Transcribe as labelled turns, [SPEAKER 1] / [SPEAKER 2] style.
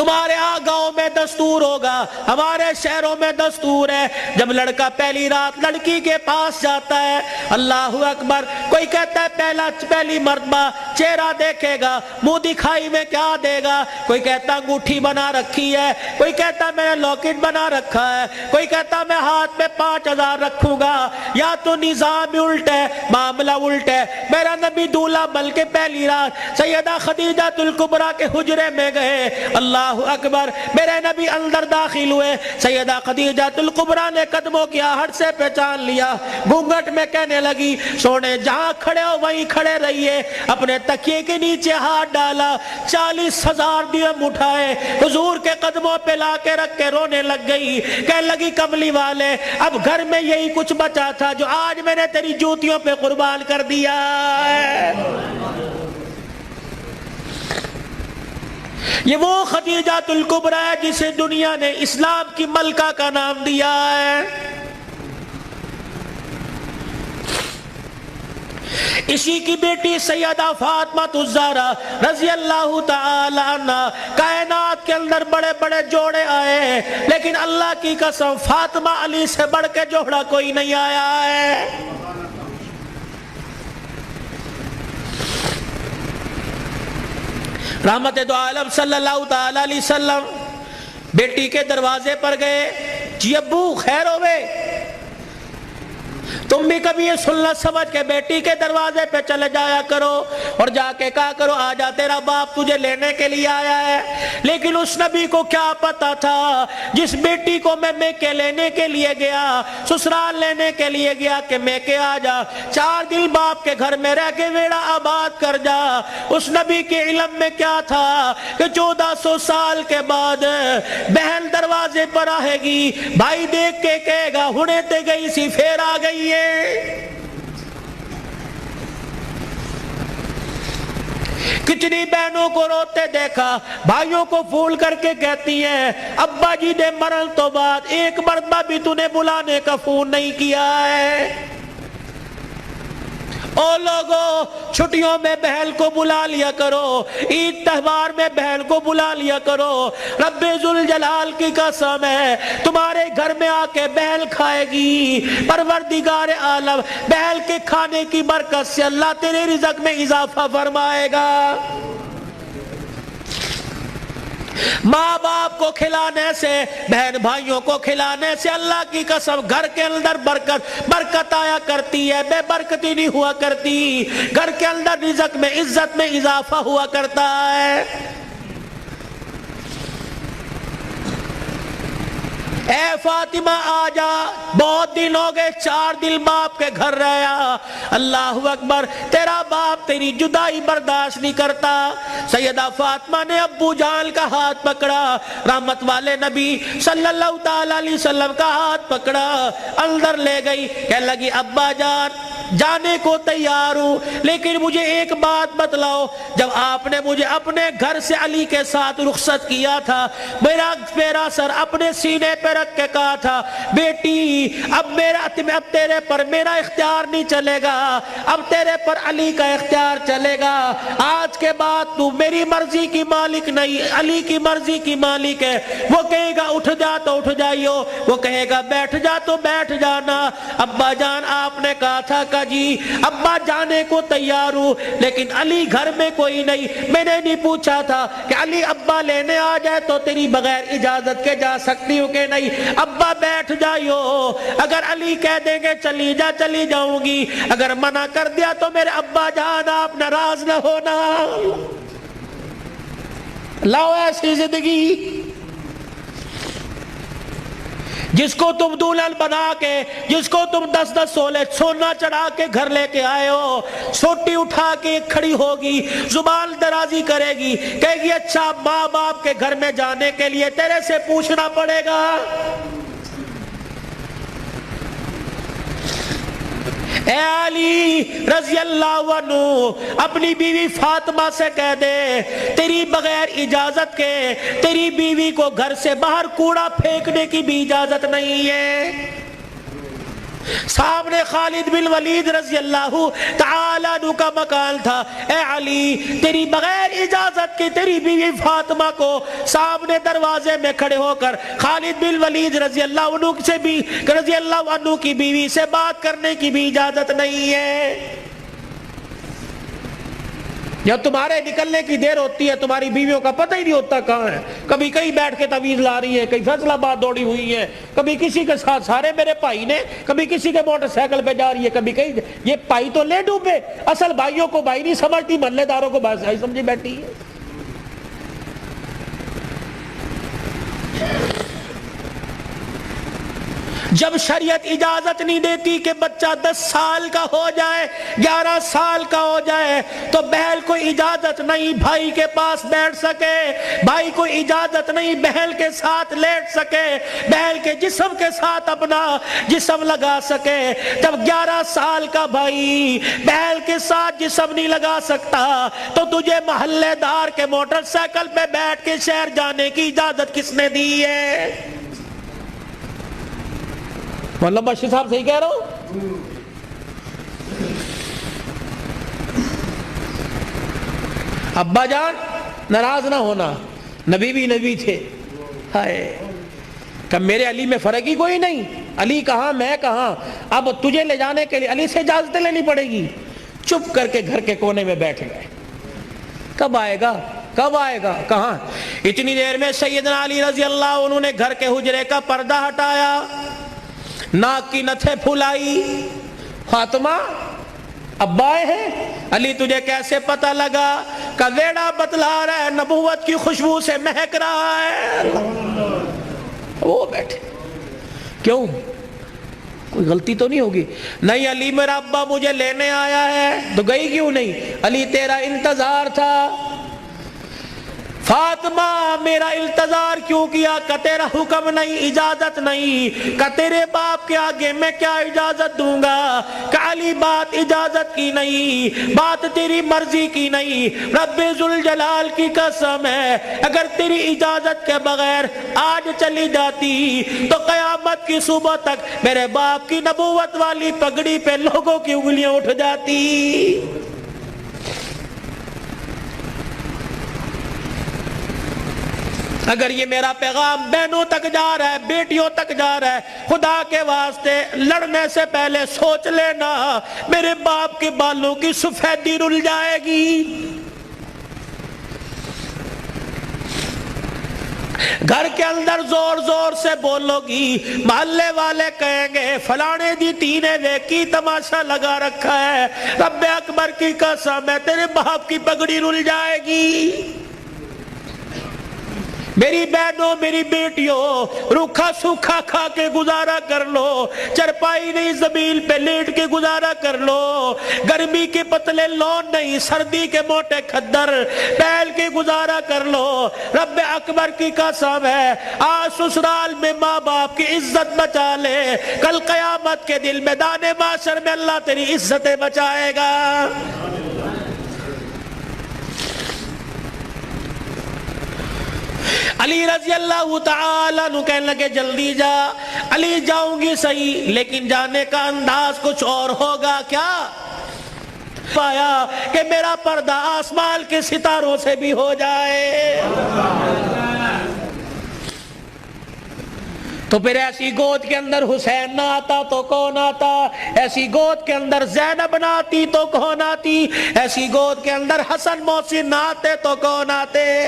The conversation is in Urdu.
[SPEAKER 1] تمہارے ہاں گاؤں میں دستور ہوگا، ہمارے شہروں میں دستور ہے، جب لڑکا پہلی رات لڑکی کے پاس جاتا ہے، اللہ اکبر، کوئی کہتا ہے پہلی مرتبہ چہرہ دیکھے گا، منہ دکھائی میں کیا دے گا، کوئی کہتا انگوٹھی بنا رکھی ہے، کوئی کہتا میں نے لاکٹ بنا رکھا ہے، کوئی کہتا میں ہاتھ میں 5000 رکھوں گا، یا تو نظام الٹ ہے، معاملہ الٹ ہے۔ میرا نبی دولہا بلکہ پہلی رات سیدہ خدیجہ الکبریٰ کے حجرے میں گئے، اللہ اکبر، میرے نبی اندر داخل ہوئے، سیدہ خدیجہ الکبریٰ نے قدموں کی آہٹ سے پہچان لیا، گھونگھٹ میں کہنے لگی سونے جہاں کھڑے ہو وہیں کھڑے رہیے، اپنے تکیے کے نیچے ہاتھ ڈالا، 40,000 درہم اٹھائے، حضور کے قدموں پہ لا کے رکھ کے رونے لگ گئی، کہنے لگی کملی والے اب گھر میں یہی کچھ بچا تھا جو آج میں نے تیری جوتیوں پہ قربان کر دیا ہے۔ یہ وہ خدیجہ الکبریٰ ہے جسے دنیا نے اسلام کی ملکہ کا نام دیا ہے۔ اسی کی بیٹی سیدہ فاطمہ الزہرا رضی اللہ تعالی عنہ، کائنات کے اندر بڑے بڑے جوڑے آئے لیکن اللہ کی قسم فاطمہ علی سے بڑھ کے جوڑا کوئی نہیں آیا ہے۔ رحمت دو عالم صلی اللہ تعالی علیہ وسلم بیٹی کے دروازے پر گئے، جی ابو خیر ہوئے، تم بھی کبھی یہ سننا سمجھ کے بیٹی کے دروازے پہ چلے جایا کرو اور جا کے کہا کرو آجا تیرا باپ تجھے لینے کے لیے آیا ہے۔ لیکن اس نبی کو کیا پتا تھا جس بیٹی کو میں میکے لینے کے لیے گیا، سسرال لینے کے لیے گیا کہ میکے آجا، 4 دن باپ کے گھر میں رہ کے ویڑا آباد کر جا، اس نبی کے علم میں کیا تھا کہ 1400 سال کے بعد بہن دروازے پر آئے گی، بھائی دیکھ کے کہے گا ہنے تے گئی سی پھر آ گئی ہے۔ کتنی بہنوں کو روتے دیکھا، بھائیوں کو پھول کر کے کہتی ہیں ابا جی نے مرن تو بعد ایک مرتبہ بھی تو نے بلانے کا فون نہیں کیا ہے۔ او لوگو چھٹیوں میں بہن کو بلا لیا کرو، عید تہوار میں بہن کو بلا لیا کرو، رب ذوالجلال کی قسم ہے تمہارے گھر میں آ کے بہن کھائے گی، پروردگار عالم بہن کے کھانے کی برکت سے اللہ تیرے رزق میں اضافہ فرمائے گا۔ ماں باپ کو کھلانے سے، بہن بھائیوں کو کھلانے سے اللہ کی قسم گھر کے اندر برکت آیا کرتی ہے، بے برکتی نہیں ہوا کرتی، گھر کے اندر رزق میں عزت میں اضافہ ہوا کرتا ہے۔ اے فاطمہ آجا، بہت دن ہو گئے، 4 دن باپ کے گھر رہا، اللہ اکبر، تیرا باپ تیری جدائی برداشت نہیں کرتا۔ سیدہ فاطمہ نے ابو جان کا ہاتھ پکڑا، رحمت والے نبی صلی اللہ تعالی علیہ وسلم کا ہاتھ پکڑا، اندر لے گئی، کہنے لگی ابا جان جانے کو تیار ہوں لیکن مجھے ایک بات بتلاؤ، جب آپ نے مجھے اپنے گھر سے علی کے ساتھ رخصت کیا تھا، میرا سر اپنے سینے پہ رکھ کے کہا تھا بیٹی اب تیرے پر میرا اختیار نہیں چلے گا، اب تیرے پر علی کا اختیار چلے گا، آج کے بعد تو میری مرضی کی مالک نہیں علی کی مرضی کی مالک ہے، وہ کہے گا اٹھ جا تو اٹھ جائیو، وہ کہے گا بیٹھ جا تو بیٹھ جانا۔ ابا جان آپ نے کہا تھا کہ جی ابا جانے کو تیار ہوں لیکن علی گھر میں کوئی نہیں، میں نے نہیں پوچھا تھا کہ علی ابا لینے آ جائے تو تیری بغیر اجازت کے جا سکتی ہوں کہ نہیں، ابا بیٹھ جائیو، اگر علی کہہ دیں گے چلی جا چلی جاؤں گی، اگر منع کر دیا تو میرے ابا جان آپ ناراض نہ ہونا۔ لاؤ ایسی زندگی جس کو تم دلہن بنا کے، جس کو تم 10 سولے سونا چڑھا کے گھر لے کے آئے ہو، سوٹی اٹھا کے کھڑی ہوگی، زبان درازی کرے گی، کہے گی اچھا ماں باپ کے گھر میں جانے کے لیے تیرے سے پوچھنا پڑے گا۔ اے علی رضی اللہ عنہ اپنی بیوی فاطمہ سے کہہ دے تیری بغیر اجازت کے تیری بیوی کو گھر سے باہر کوڑا پھینکنے کی بھی اجازت نہیں ہے۔ سامنے خالد بن ولید رضی اللہ تعالی عنہ کا مکان تھا. اے علی، تیری بغیر اجازت کے تیری بیوی فاطمہ کو سامنے دروازے میں کھڑے ہو کر خالد بن ولید رضی اللہ عنہ کی بیوی سے بات کرنے کی بھی اجازت نہیں ہے. جب تمہارے نکلنے کی دیر ہوتی ہے تمہاری بیویوں کا پتہ ہی نہیں ہوتا کہاں ہے. کبھی کہیں بیٹھ کے تعویذ لا رہی ہے, کہیں فیصلہ آباد دوڑی ہوئی ہے, کبھی کسی کے ساتھ سارے میرے بھائی نے, کبھی کسی کے موٹر سائیکل پہ جا رہی ہے, کبھی کہیں. یہ بھائی تو لے ڈوبے, اصل بھائیوں کو بھائی نہیں سمجھتی, محلے داروں کو بھائی سمجھی بیٹھی ہے. جب شریعت اجازت نہیں دیتی کہ بچہ 10 سال کا ہو جائے, 11 سال کا ہو جائے, تو بہن کو اجازت نہیں بھائی کے پاس بیٹھ سکے, بھائی کو اجازت نہیں بہن کے ساتھ لیٹ سکے, بہن کے جسم کے ساتھ اپنا جسم لگا سکے. جب 11 سال کا بھائی بہن کے ساتھ جسم نہیں لگا سکتا تو تجھے محلے دار کے موٹر سائیکل پہ بیٹھ کے شہر جانے کی اجازت کس نے دی ہے؟ مولانا بشیر صاحب صحیح کہہ رہا ہوں؟ ابا جان ناراض نہ ہونا, نبی بھی نبی تھے. ہائے کہ میرے علی میں فرق ہی کوئی نہیں, علی کہاں میں کہاں, اب تجھے لے جانے کے لیے علی سے اجازت لینی پڑے گی. چپ کر کے گھر کے کونے میں بیٹھ گئے. کب آئے گا, کب آئے گا, کہاں. اتنی دیر میں سیدنا علی رضی اللہ عنہ نے گھر کے حجرے کا پردہ ہٹایا, ناک کی نتھے پھلائی. فاطمہ ابا آئے ہیں. علی تجھے کیسے پتہ لگا؟ کہ ویڑا بتلا رہا ہے, نبوت کی خوشبو سے مہک رہا ہے. وہ بیٹھے. کیوں, کوئی غلطی تو نہیں ہوگی؟ نہیں علی میرا ابا مجھے لینے آیا ہے. تو گئی کیوں نہیں؟ علی تیرا انتظار تھا. فاطمہ میرا انتظار کیوں کیا؟ کہ تیرا حکم نہیں, اجازت نہیں. کہ تیرے باپ کے آگے میں کیا اجازت دوں گا؟ کہ علی بات اجازت کی نہیں, بات تیری مرضی کی نہیں. رب ذوالجلال کی قسم ہے, اگر تیری اجازت کے بغیر آج چلی جاتی تو قیامت کی صبح تک میرے باپ کی نبوت والی پگڑی پہ لوگوں کی انگلیاں اٹھ جاتی. اگر یہ میرا پیغام بہنوں تک جا رہا ہے, بیٹیوں تک جا رہا ہے, خدا کے واسطے لڑنے سے پہلے سوچ لینا میرے باپ کے بالوں کی سفیدی رل جائے گی. گھر کے اندر زور زور سے بولو گی, محلے والے کہیں گے فلانے دی تینے ویکی تماشا لگا رکھا ہے. رب اکبر کی قسم ہے تیرے باپ کی پگڑی رل جائے گی. میری بہنوں میری بیٹیوں روکھا سوکھا کھا کے گزارا کر لو, چرپائی نہیں زمین پہ لیٹ کے گزارا کر لو, گرمی کے پتلے لون نہیں سردی کے موٹے کھدر پہل کے گزارا کر لو. رب اکبر کی قسم ہے آج سسرال میں ماں باپ کی عزت بچا لے, کل قیامت کے دل میدان معاشر میں اللہ تیری عزتیں بچائے گا. علی رضی اللہ تعالی عنہ کہنے لگے جلدی جا. علی جاؤں گی صحیح لیکن جانے کا انداز کچھ اور ہوگا. کیا پایا کہ میرا پردہ آسمان کے ستاروں سے بھی ہو جائے. تو پھر ایسی گود کے اندر حسین نہ آتا تو کون آتا, ایسی گود کے اندر زینب نہ آتی تو کون آتی, ایسی گود کے اندر حسن محسن نہ آتے تو کون آتے.